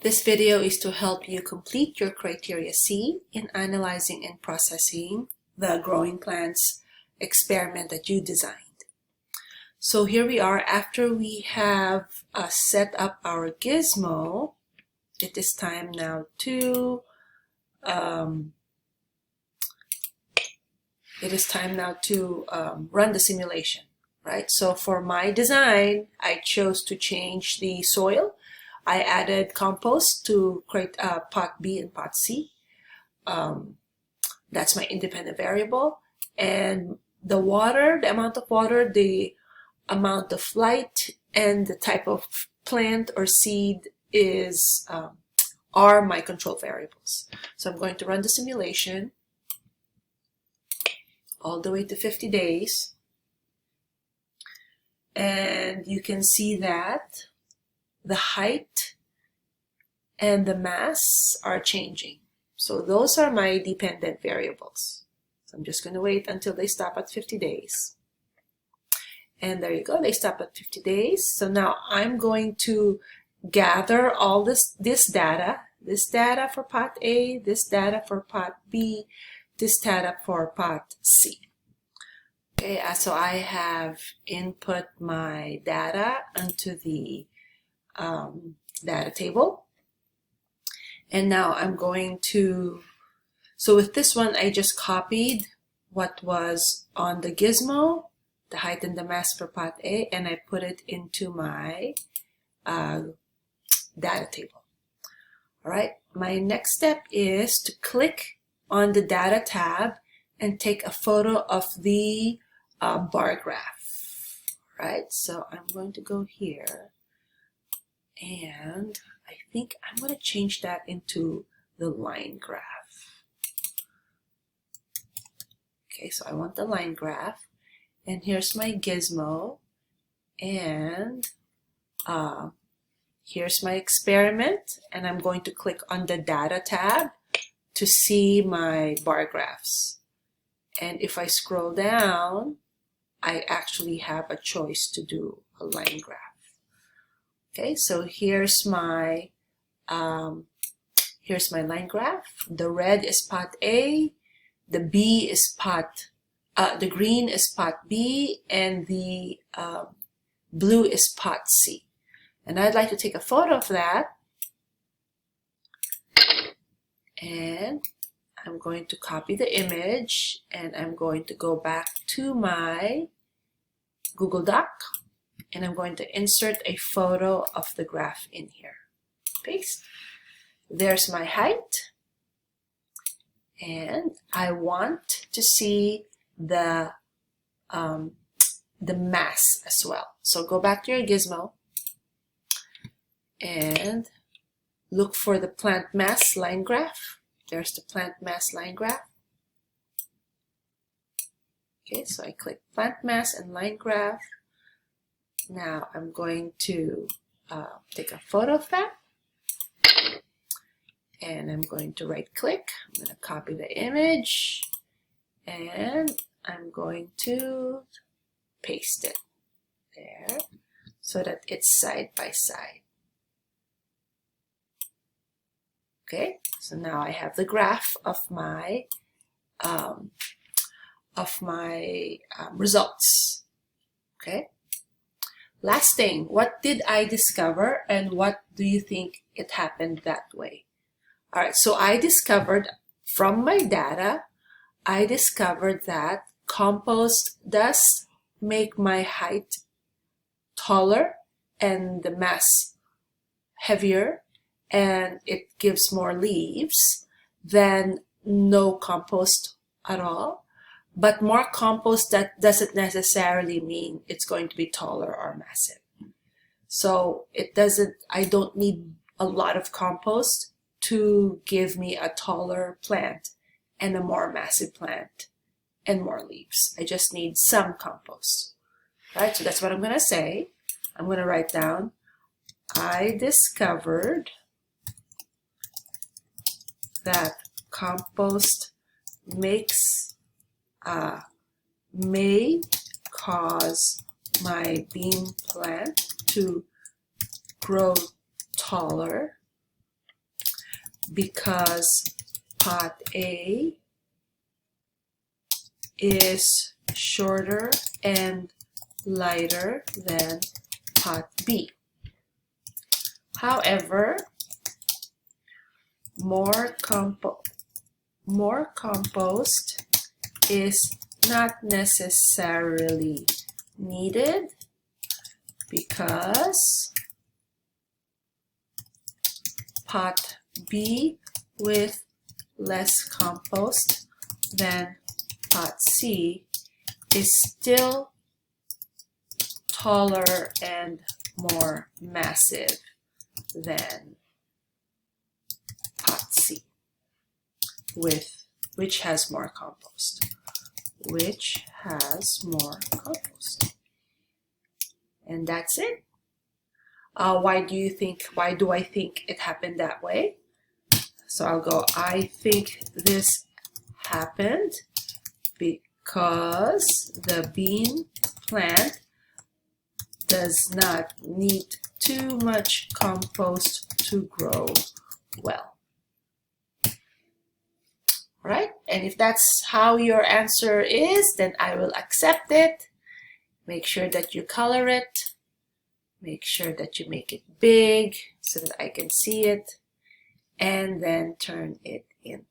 This video is to help you complete your Criteria C in analyzing and processing the growing plants experiment that you designed. So here we are after we have set up our gizmo. It is time now to run the simulation, right? So for my design, I chose to change the soil. I added compost to create pot B and pot C. That's my independent variable. And the water, the amount of water, the amount of light, and the type of plant or seed are my control variables. So I'm going to run the simulation all the way to 50 days. And you can see that the height and the mass are changing. So those are my dependent variables. So I'm just going to wait until they stop at 50 days. And there you go, they stop at 50 days. So now I'm going to gather all this data for pot A, this data for pot B, this data for pot C. Okay, so I have input my data into the data table. And now I'm going to, so with this one, I just copied what was on the gizmo, the height and the mass for pot A, and I put it into my data table. All right, my next step is to click on the data tab and take a photo of the bar graph. All right, so I'm going to go here. And I think I'm going to change that into the line graph. Okay, so I want the line graph. And here's my gizmo. And here's my experiment. And I'm going to click on the data tab to see my bar graphs. And if I scroll down, I actually have a choice to do a line graph. Okay, so here's my line graph. The red is pot A, the B is the green is pot B, and the blue is pot C. And I'd like to take a photo of that. And I'm going to copy the image, and I'm going to go back to my Google Doc. And I'm going to insert a photo of the graph in here. Paste. There's my height. And I want to see the mass as well. So go back to your gizmo and look for the plant mass line graph. There's the plant mass line graph. Okay, so I click plant mass and line graph. Now I'm going to take a photo of that, and I'm going to right click. I'm going to copy the image, and I'm going to paste it there so that it's side by side. Okay, so now I have the graph of my results. Okay. Last thing, what did I discover, and what do you think it happened that way? All right, so I discovered from my data, I discovered that compost does make my height taller and the mass heavier, and it gives more leaves than no compost at all. But more compost, that doesn't necessarily mean it's going to be taller or massive. So I don't need a lot of compost to give me a taller plant and a more massive plant and more leaves. I just need some compost. All right, so that's what I'm going to say. I'm going to write down, I discovered that compost may cause my bean plant to grow taller because pot A is shorter and lighter than pot B. However, more compost is not necessarily needed because pot B with less compost than pot C is still taller and more massive than pot C, which has more compost. And that's it. Why do I think it happened that way? So I'll go, I think this happened because the bean plant does not need too much compost to grow well. Right? And if that's how your answer is, then I will accept it. Make sure that you color it. Make sure that you make it big so that I can see it. And then turn it in.